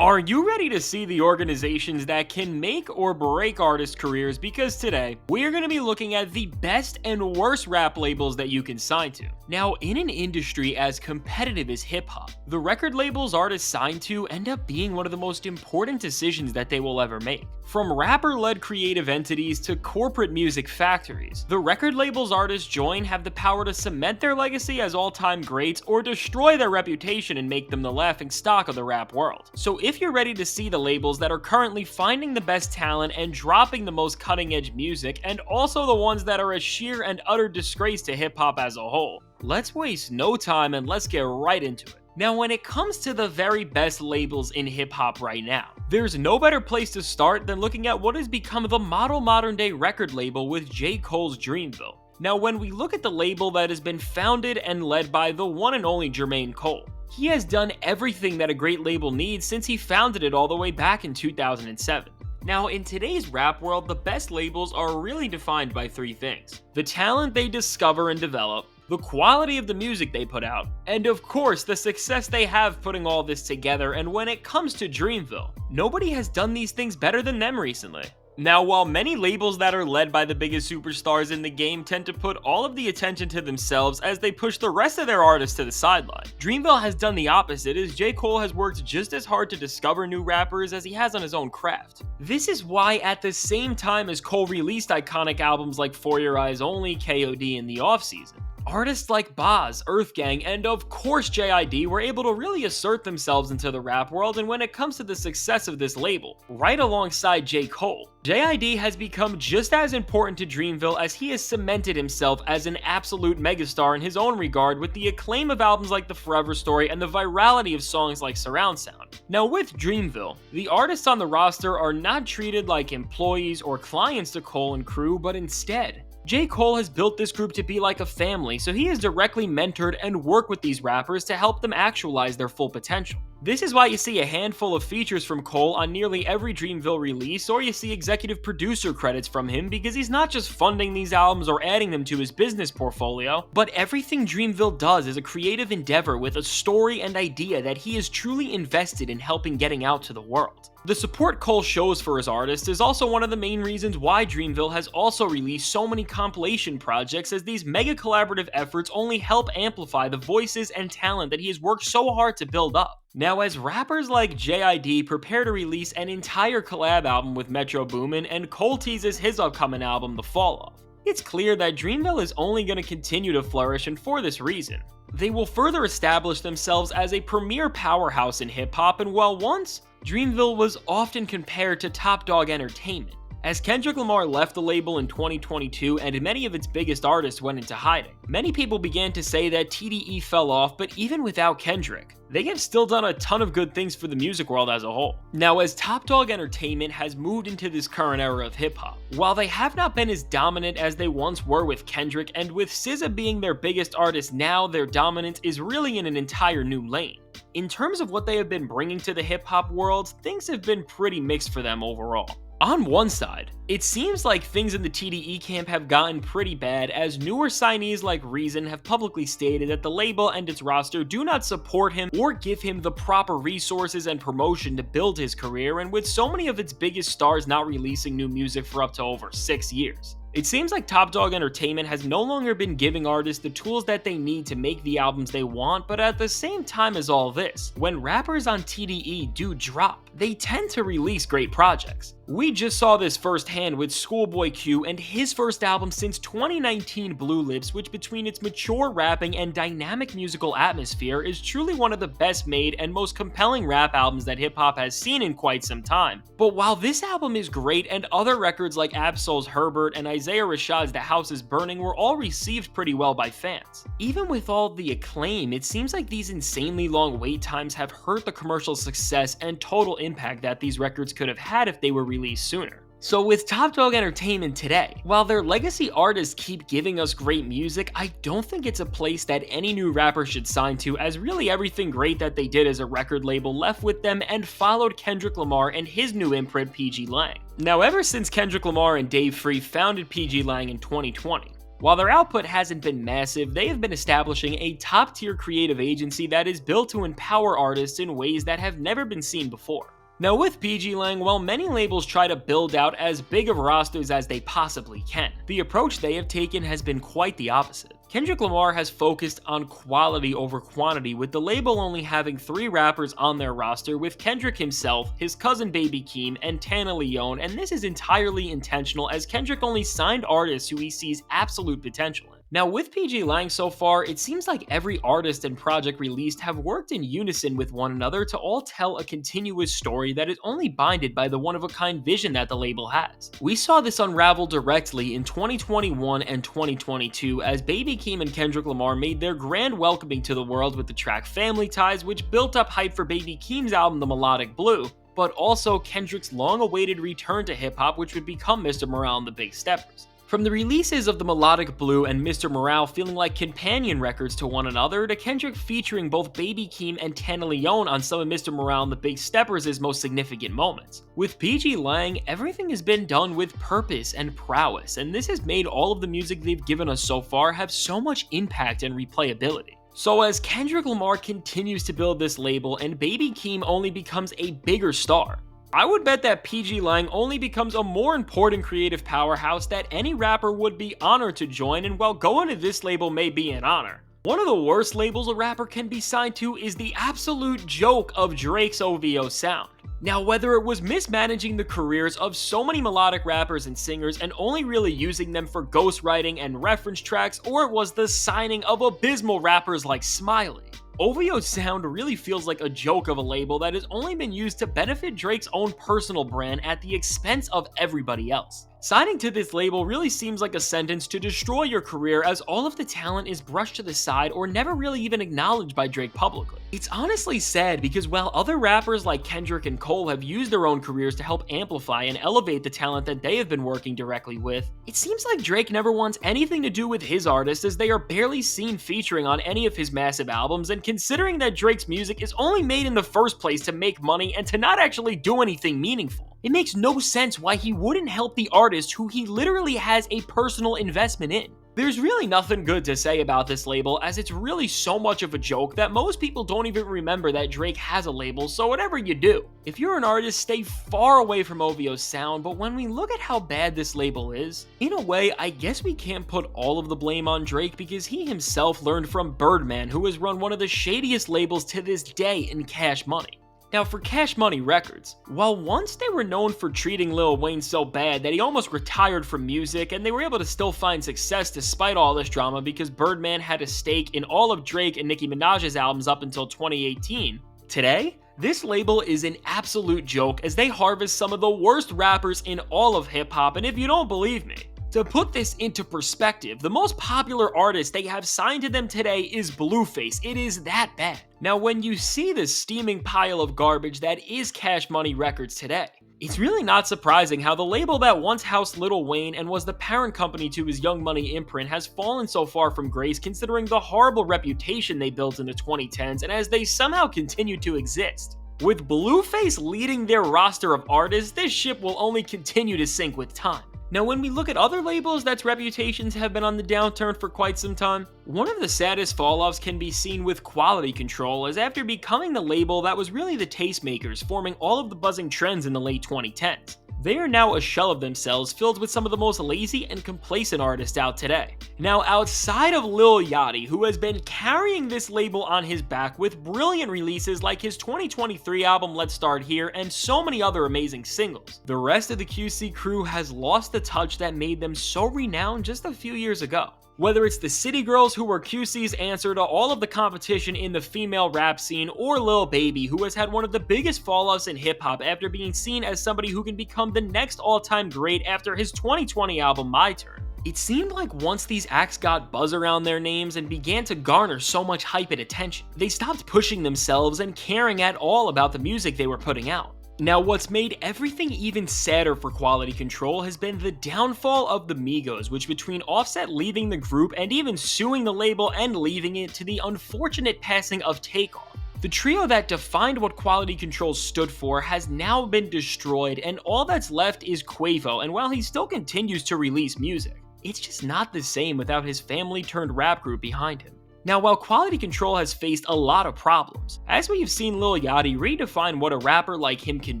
Are you ready to see the organizations that can make or break artist careers? Because today, we are going to be looking at the best and worst rap labels that you can sign to. Now, in an industry as competitive as hip-hop, the record labels artists sign to end up being one of the most important decisions that they will ever make. From rapper-led creative entities to corporate music factories, the record labels artists join have the power to cement their legacy as all-time greats or destroy their reputation and make them the laughingstock of the rap world. So if you're ready to see the labels that are currently finding the best talent and dropping the most cutting-edge music, and also the ones that are a sheer and utter disgrace to hip-hop as a whole, let's waste no time and let's get right into it. Now, when it comes to the very best labels in hip-hop right now, there's no better place to start than looking at what has become the model modern-day record label with J. Cole's Dreamville. Now, when we look at the label that has been founded and led by the one and only Jermaine Cole, he has done everything that a great label needs since he founded it all the way back in 2007. Now, in today's rap world, the best labels are really defined by three things: the talent they discover and develop, the quality of the music they put out, and of course, the success they have putting all this together. And when it comes to Dreamville, nobody has done these things better than them recently. Now, while many labels that are led by the biggest superstars in the game tend to put all of the attention to themselves as they push the rest of their artists to the sideline, Dreamville has done the opposite, as J. Cole has worked just as hard to discover new rappers as he has on his own craft. This is why, at the same time as Cole released iconic albums like For Your Eyes Only, KOD, and The Offseason, artists like Boz, Earthgang, and of course JID were able to really assert themselves into the rap world. And when it comes to the success of this label, right alongside J. Cole, JID has become just as important to Dreamville as he has cemented himself as an absolute megastar in his own regard with the acclaim of albums like The Forever Story and the virality of songs like Surround Sound. Now, with Dreamville, the artists on the roster are not treated like employees or clients to Cole and crew, but instead, J. Cole has built this group to be like a family, so he has directly mentored and worked with these rappers to help them actualize their full potential. This is why you see a handful of features from Cole on nearly every Dreamville release, or you see executive producer credits from him, because he's not just funding these albums or adding them to his business portfolio, but everything Dreamville does is a creative endeavor with a story and idea that he is truly invested in helping getting out to the world. The support Cole shows for his artists is also one of the main reasons why Dreamville has also released so many compilation projects, as these mega collaborative efforts only help amplify the voices and talent that he has worked so hard to build up. Now, as rappers like JID prepare to release an entire collab album with Metro Boomin and Cole teases his upcoming album The Fall Off, it's clear that Dreamville is only going to continue to flourish, and for this reason, they will further establish themselves as a premier powerhouse in hip-hop. And while once Dreamville was often compared to Top Dog Entertainment, as Kendrick Lamar left the label in 2022 and many of its biggest artists went into hiding, many people began to say that TDE fell off. But even without Kendrick, they have still done a ton of good things for the music world as a whole. Now, as Top Dog Entertainment has moved into this current era of hip-hop, while they have not been as dominant as they once were with Kendrick, and with SZA being their biggest artist now, their dominance is really in an entire new lane. In terms of what they have been bringing to the hip-hop world, things have been pretty mixed for them overall. On one side, it seems like things in the TDE camp have gotten pretty bad, as newer signees like Reason have publicly stated that the label and its roster do not support him or give him the proper resources and promotion to build his career, and with so many of its biggest stars not releasing new music for up to over 6 years, it seems like Top Dog Entertainment has no longer been giving artists the tools that they need to make the albums they want. But at the same time as all this, when rappers on TDE do drop, they tend to release great projects. We just saw this firsthand with Schoolboy Q and his first album since 2019, Blue Lips, which between its mature rapping and dynamic musical atmosphere is truly one of the best made and most compelling rap albums that hip-hop has seen in quite some time. But while this album is great, and other records like Absol's Herbert and Isaiah Rashad's The House is Burning were all received pretty well by fans, even with all the acclaim, it seems like these insanely long wait times have hurt the commercial success and total impact that these records could have had if they were released sooner. So with Top Dog Entertainment today, while their legacy artists keep giving us great music, I don't think it's a place that any new rapper should sign to, as really everything great that they did as a record label left with them and followed Kendrick Lamar and his new imprint PGLang. Now, ever since Kendrick Lamar and Dave Free founded PGLang in 2020, While their output hasn't been massive, they have been establishing a top-tier creative agency that is built to empower artists in ways that have never been seen before. Now with PGLang, while many labels try to build out as big of rosters as they possibly can, the approach they have taken has been quite the opposite. Kendrick Lamar has focused on quality over quantity, with the label only having 3 rappers on their roster, with Kendrick himself, his cousin Baby Keem, and Tana Leone, and this is entirely intentional as Kendrick only signed artists who he sees absolute potential in. Now with PGLang so far, it seems like every artist and project released have worked in unison with one another to all tell a continuous story that is only binded by the one-of-a-kind vision that the label has. We saw this unravel directly in 2021 and 2022 as Baby Keem and Kendrick Lamar made their grand welcoming to the world with the track Family Ties, which built up hype for Baby Keem's album The Melodic Blue, but also Kendrick's long-awaited return to hip-hop, which would become Mr. Morale and the Big Steppers. From the releases of The Melodic Blue and Mr. Morale feeling like companion records to one another, to Kendrick featuring both Baby Keem and Tana Leone on some of Mr. Morale and the Big Steppers' most significant moments. With PGLang, everything has been done with purpose and prowess, and this has made all of the music they've given us so far have so much impact and replayability. So as Kendrick Lamar continues to build this label and Baby Keem only becomes a bigger star, I would bet that PGLang only becomes a more important creative powerhouse that any rapper would be honored to join, and while going to this label may be an honor, one of the worst labels a rapper can be signed to is the absolute joke of Drake's OVO Sound. Now, whether it was mismanaging the careers of so many melodic rappers and singers and only really using them for ghostwriting and reference tracks, or it was the signing of abysmal rappers like Smiley, OVO Sound really feels like a joke of a label that has only been used to benefit Drake's own personal brand at the expense of everybody else. Signing to this label really seems like a sentence to destroy your career, as all of the talent is brushed to the side or never really even acknowledged by Drake publicly. It's honestly sad because while other rappers like Kendrick and Cole have used their own careers to help amplify and elevate the talent that they have been working directly with, it seems like Drake never wants anything to do with his artists, as they are barely seen featuring on any of his massive albums, and considering that Drake's music is only made in the first place to make money and to not actually do anything meaningful, it makes no sense why he wouldn't help the artist who he literally has a personal investment in. There's really nothing good to say about this label, as it's really so much of a joke that most people don't even remember that Drake has a label, so whatever you do, if you're an artist, stay far away from OVO Sound. But when we look at how bad this label is, in a way, I guess we can't put all of the blame on Drake, because he himself learned from Birdman, who has run one of the shadiest labels to this day in Cash Money. Now for Cash Money Records, while once they were known for treating Lil Wayne so bad that he almost retired from music, and they were able to still find success despite all this drama because Birdman had a stake in all of Drake and Nicki Minaj's albums up until 2018, today, this label is an absolute joke as they harvest some of the worst rappers in all of hip-hop. And if you don't believe me, to put this into perspective, the most popular artist they have signed to them today is Blueface. It is that bad. Now, when you see the steaming pile of garbage that is Cash Money Records today, it's really not surprising how the label that once housed Lil Wayne and was the parent company to his Young Money imprint has fallen so far from grace, considering the horrible reputation they built in the 2010s and as they somehow continue to exist. With Blueface leading their roster of artists, this ship will only continue to sink with time. Now, when we look at other labels that's reputations have been on the downturn for quite some time, one of the saddest fall-offs can be seen with Quality Control, as after becoming the label that was really the tastemakers, forming all of the buzzing trends in the late 2010s, they are now a shell of themselves, filled with some of the most lazy and complacent artists out today. Now, outside of Lil Yachty, who has been carrying this label on his back with brilliant releases like his 2023 album Let's Start Here and so many other amazing singles, the rest of the QC crew has lost the touch that made them so renowned just a few years ago. Whether it's the City Girls, who were QC's answer to all of the competition in the female rap scene, or Lil Baby, who has had one of the biggest fall-offs in hip-hop after being seen as somebody who can become the next all-time great after his 2020 album My Turn. It seemed like once these acts got buzz around their names and began to garner so much hype and attention, they stopped pushing themselves and caring at all about the music they were putting out. Now, what's made everything even sadder for Quality Control has been the downfall of the Migos, which between Offset leaving the group and even suing the label and leaving it, to the unfortunate passing of Takeoff, the trio that defined what Quality Control stood for has now been destroyed, and all that's left is Quavo, and while he still continues to release music, It's just not the same without his family turned rap group behind him. Now, while Quality Control has faced a lot of problems, as we have seen Lil Yachty redefine what a rapper like him can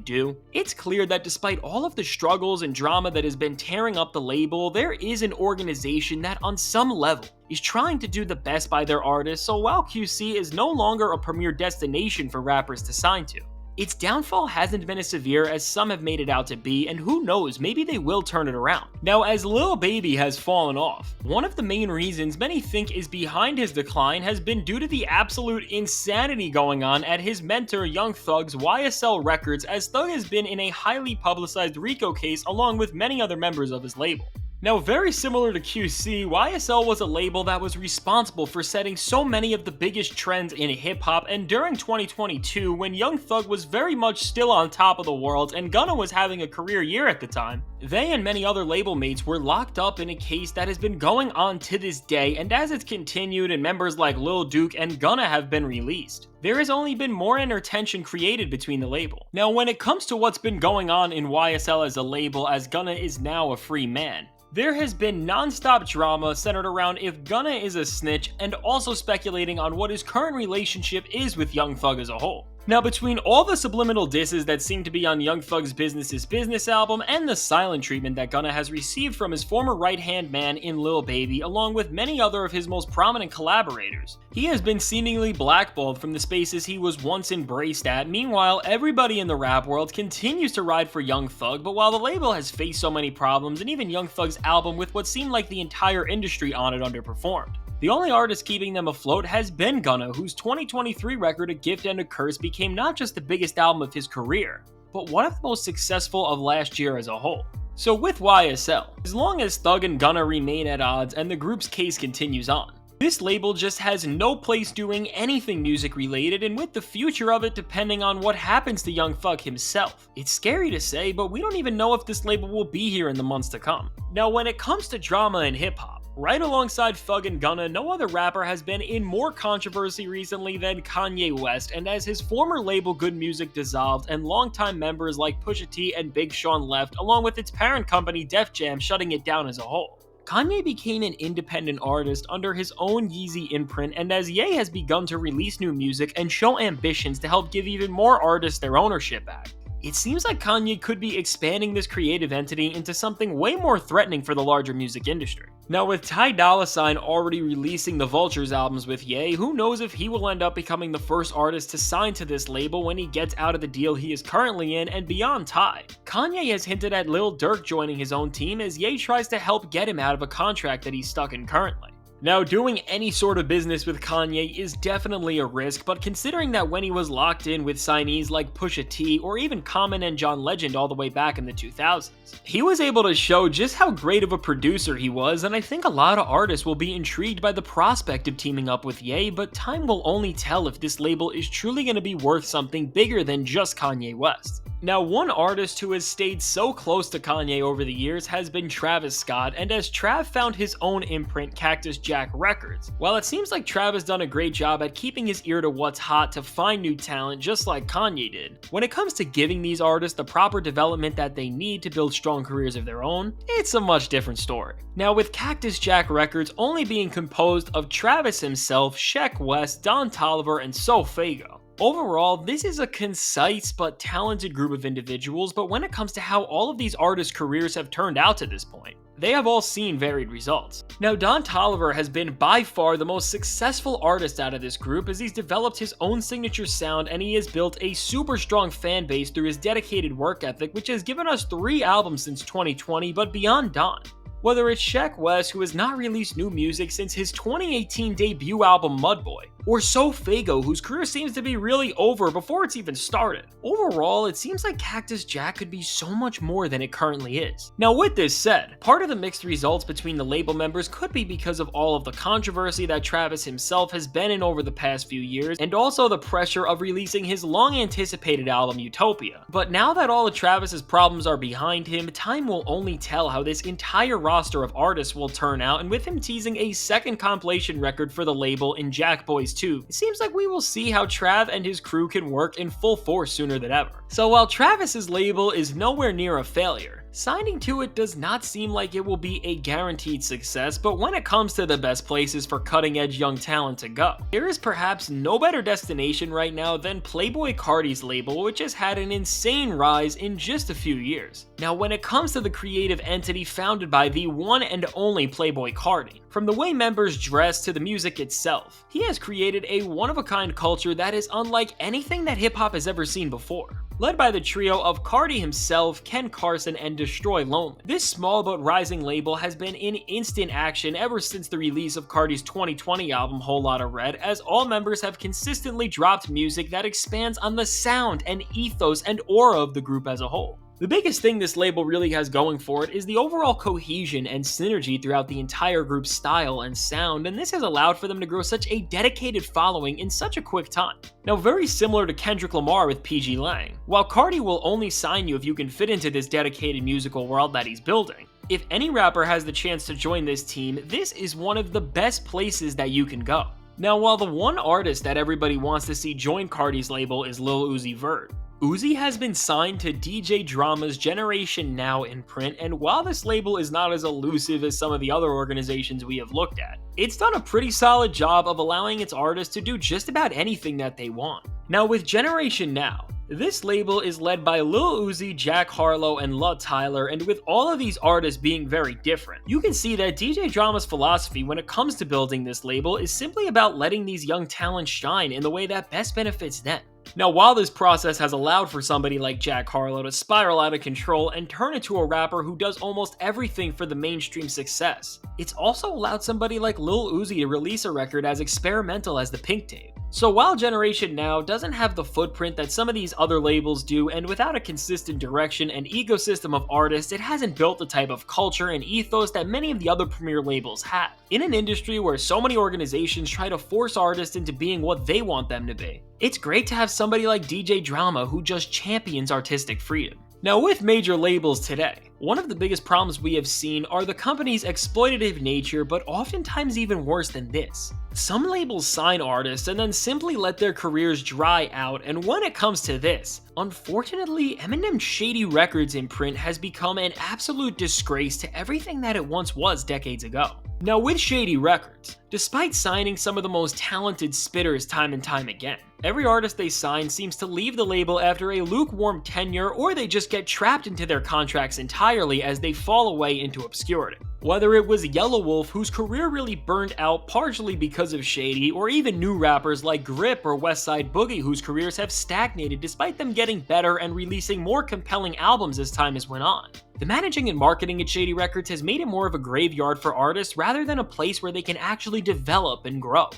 do, it's clear that despite all of the struggles and drama that has been tearing up the label, there is an organization that on some level is trying to do the best by their artists. So while QC is no longer a premier destination for rappers to sign to, its downfall hasn't been as severe as some have made it out to be, and who knows, maybe they will turn it around. Now, as Lil Baby has fallen off, one of the main reasons many think is behind his decline has been due to the absolute insanity going on at his mentor Young Thug's YSL Records, as Thug has been in a highly publicized RICO case along with many other members of his label. Now, very similar to QC, YSL was a label that was responsible for setting so many of the biggest trends in hip-hop, and during 2022, when Young Thug was very much still on top of the world and Gunna was having a career year at the time, they and many other label mates were locked up in a case that has been going on to this day, and as it's continued and members like Lil Duke and Gunna have been released, there has only been more inner tension created between the label. Now, when it comes to what's been going on in YSL as a label, as Gunna is now a free man, there has been non-stop drama centered around if Gunna is a snitch, and also speculating on what his current relationship is with Young Thug as a whole. Now, between all the subliminal disses that seem to be on Young Thug's Business is Business album and the silent treatment that Gunna has received from his former right-hand man in Lil Baby, along with many other of his most prominent collaborators, he has been seemingly blackballed from the spaces he was once embraced at. Meanwhile, everybody in the rap world continues to ride for Young Thug, but while the label has faced so many problems, and even Young Thug's album with what seemed like the entire industry on it underperformed, the only artist keeping them afloat has been Gunna, whose 2023 record, A Gift and a Curse, became not just the biggest album of his career, but one of the most successful of last year as a whole. So with YSL, as long as Thug and Gunna remain at odds and the group's case continues on, this label just has no place doing anything music related, and with the future of it depending on what happens to Young Thug himself. It's scary to say, but we don't even know if this label will be here in the months to come. Now, when it comes to drama in hip-hop, right alongside Thug and Gunna, no other rapper has been in more controversy recently than Kanye West, and as his former label Good Music dissolved and longtime members like Pusha T and Big Sean left, along with its parent company Def Jam shutting it down as a whole, Kanye became an independent artist under his own Yeezy imprint, and as Ye has begun to release new music and show ambitions to help give even more artists their ownership back, it seems like Kanye could be expanding this creative entity into something way more threatening for the larger music industry. Now, with Ty Dolla $ign already releasing the Vultures albums with Ye, who knows if he will end up becoming the first artist to sign to this label when he gets out of the deal he is currently in. And beyond Ty, Kanye has hinted at Lil Durk joining his own team as Ye tries to help get him out of a contract that he's stuck in currently. Now, doing any sort of business with Kanye is definitely a risk, but considering that when he was locked in with signees like Pusha T or even Common and John Legend all the way back in the 2000s, he was able to show just how great of a producer he was, and I think a lot of artists will be intrigued by the prospect of teaming up with Ye, but time will only tell if this label is truly going to be worth something bigger than just Kanye West. Now, one artist who has stayed so close to Kanye over the years has been Travis Scott, and as Trav found his own imprint, Cactus Jack Records, while it seems like Trav has done a great job at keeping his ear to what's hot to find new talent just like Kanye did, when it comes to giving these artists the proper development that they need to build strong careers of their own, it's a much different story. Now, with Cactus Jack Records only being composed of Travis himself, Sheck West, Don Toliver, and So Fago, overall, this is a concise but talented group of individuals, but when it comes to how all of these artists' careers have turned out to this point, they have all seen varied results. Now, Don Toliver has been by far the most successful artist out of this group as he's developed his own signature sound and he has built a super strong fan base through his dedicated work ethic, which has given us 3 albums since 2020, but beyond Don, whether it's Sheck West, who has not released new music since his 2018 debut album Mudboy, or So Fago, whose career seems to be really over before it's even started. Overall, it seems like Cactus Jack could be so much more than it currently is. Now, with this said, part of the mixed results between the label members could be because of all of the controversy that Travis himself has been in over the past few years, and also the pressure of releasing his long-anticipated album Utopia. But now that all of Travis's problems are behind him, time will only tell how this entire roster of artists will turn out, and with him teasing a second compilation record for the label in Jack Boys 2, it seems like we will see how Trav and his crew can work in full force sooner than ever. So while Travis's label is nowhere near a failure, Signing to it does not seem like it will be a guaranteed success, but when it comes to the best places for cutting-edge young talent to go, there is perhaps no better destination right now than Playboi Carti's label, which has had an insane rise in just a few years. Now, when it comes to the creative entity founded by the one and only Playboi Carti, from the way members dress to the music itself, he has created a one-of-a-kind culture that is unlike anything that hip-hop has ever seen before. Led by the trio of Cardi himself, Ken Carson, and Destroy Lonely, this small but rising label has been in instant action ever since the release of Cardi's 2020 album Whole Lotta Red, as all members have consistently dropped music that expands on the sound and ethos and aura of the group as a whole. The biggest thing this label really has going for it is the overall cohesion and synergy throughout the entire group's style and sound, and this has allowed for them to grow such a dedicated following in such a quick time. Now, very similar to Kendrick Lamar with PGLang, while Cardi will only sign you if you can fit into this dedicated musical world that he's building, if any rapper has the chance to join this team, this is one of the best places that you can go. Now, while the one artist that everybody wants to see join Cardi's label is Lil Uzi Vert, Uzi has been signed to DJ Drama's Generation Now imprint, and while this label is not as elusive as some of the other organizations we have looked at, it's done a pretty solid job of allowing its artists to do just about anything that they want. Now, with Generation Now, this label is led by Lil Uzi, Jack Harlow, and Lud Tyler, and with all of these artists being very different, you can see that DJ Drama's philosophy when it comes to building this label is simply about letting these young talents shine in the way that best benefits them. Now, while this process has allowed for somebody like Jack Harlow to spiral out of control and turn into a rapper who does almost everything for the mainstream success, it's also allowed somebody like Lil Uzi to release a record as experimental as the Pink Tape. So while Generation Now doesn't have the footprint that some of these other labels do, and without a consistent direction and ecosystem of artists, it hasn't built the type of culture and ethos that many of the other premier labels have. In an industry where so many organizations try to force artists into being what they want them to be, it's great to have somebody like DJ Drama who just champions artistic freedom. Now, with major labels today, one of the biggest problems we have seen are the company's exploitative nature, but oftentimes even worse than this. Some labels sign artists and then simply let their careers dry out, and when it comes to this, unfortunately, Eminem's Shady Records imprint has become an absolute disgrace to everything that it once was decades ago. Now, with Shady Records, despite signing some of the most talented spitters time and time again, every artist they sign seems to leave the label after a lukewarm tenure, or they just get trapped into their contracts entirely as they fall away into obscurity. Whether it was Yellow Wolf, whose career really burned out partially because of Shady, or even new rappers like Grip or Westside Boogie, whose careers have stagnated despite them getting better and releasing more compelling albums as time has went on. The managing and marketing at Shady Records has made it more of a graveyard for artists rather than a place where they can actually develop and grow.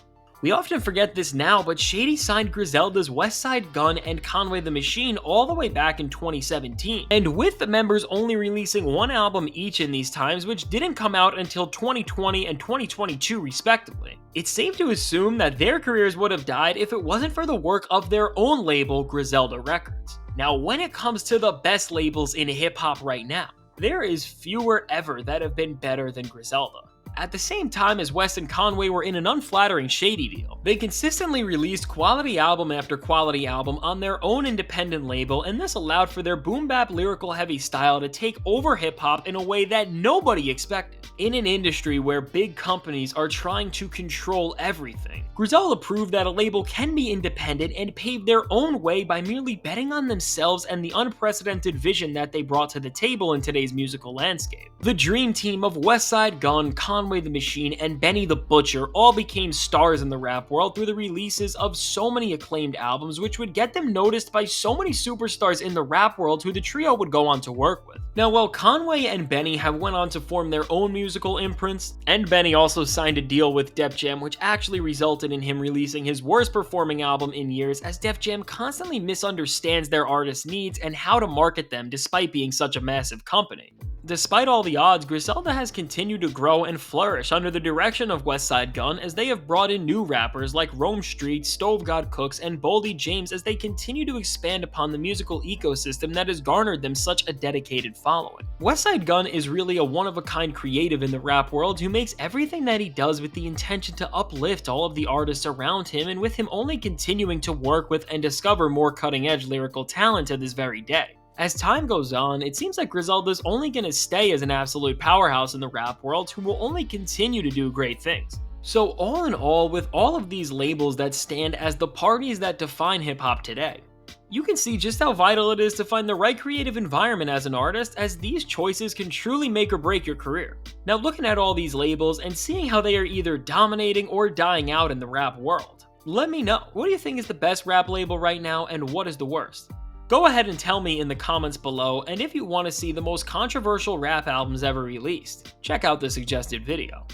We often forget this now, but Shady signed Griselda's Westside Gunn and Conway the Machine all the way back in 2017, and with the members only releasing one album each in these times, which didn't come out until 2020 and 2022 respectively. It's safe to assume that their careers would have died if it wasn't for the work of their own label, Griselda Records. Now, when it comes to the best labels in hip-hop right now, there is fewer ever that have been better than Griselda. At the same time as West and Conway were in an unflattering Shady deal, they consistently released quality album after quality album on their own independent label, and this allowed for their boom-bap lyrical heavy style to take over hip-hop in a way that nobody expected. In an industry where big companies are trying to control everything, Griselda proved that a label can be independent and pave their own way by merely betting on themselves and the unprecedented vision that they brought to the table in today's musical landscape. The dream team of Westside Gunn, Conway the Machine, and Benny the Butcher all became stars in the rap world through the releases of so many acclaimed albums, which would get them noticed by so many superstars in the rap world who the trio would go on to work with. Now, while Conway and Benny have went on to form their own musical imprints, and Benny also signed a deal with Def Jam, which actually resulted in him releasing his worst performing album in years, as Def Jam constantly misunderstands their artists' needs and how to market them despite being such a massive company. Despite all the odds, Griselda has continued to grow and flourish under the direction of Westside Gunn, as they have brought in new rappers like Rome Street, Stove God Cooks, and Boldy James as they continue to expand upon the musical ecosystem that has garnered them such a dedicated following. Westside Gunn is really a one-of-a-kind creative in the rap world who makes everything that he does with the intention to uplift all of the artists around him, and with him only continuing to work with and discover more cutting-edge lyrical talent to this very day. As time goes on, it seems like Griselda's only going to stay as an absolute powerhouse in the rap world who will only continue to do great things. So all in all, with all of these labels that stand as the parties that define hip-hop today, you can see just how vital it is to find the right creative environment as an artist, as these choices can truly make or break your career. Now, looking at all these labels and seeing how they are either dominating or dying out in the rap world, let me know, what do you think is the best rap label right now and what is the worst? Go ahead and tell me in the comments below, and if you want to see the most controversial rap albums ever released, check out the suggested video.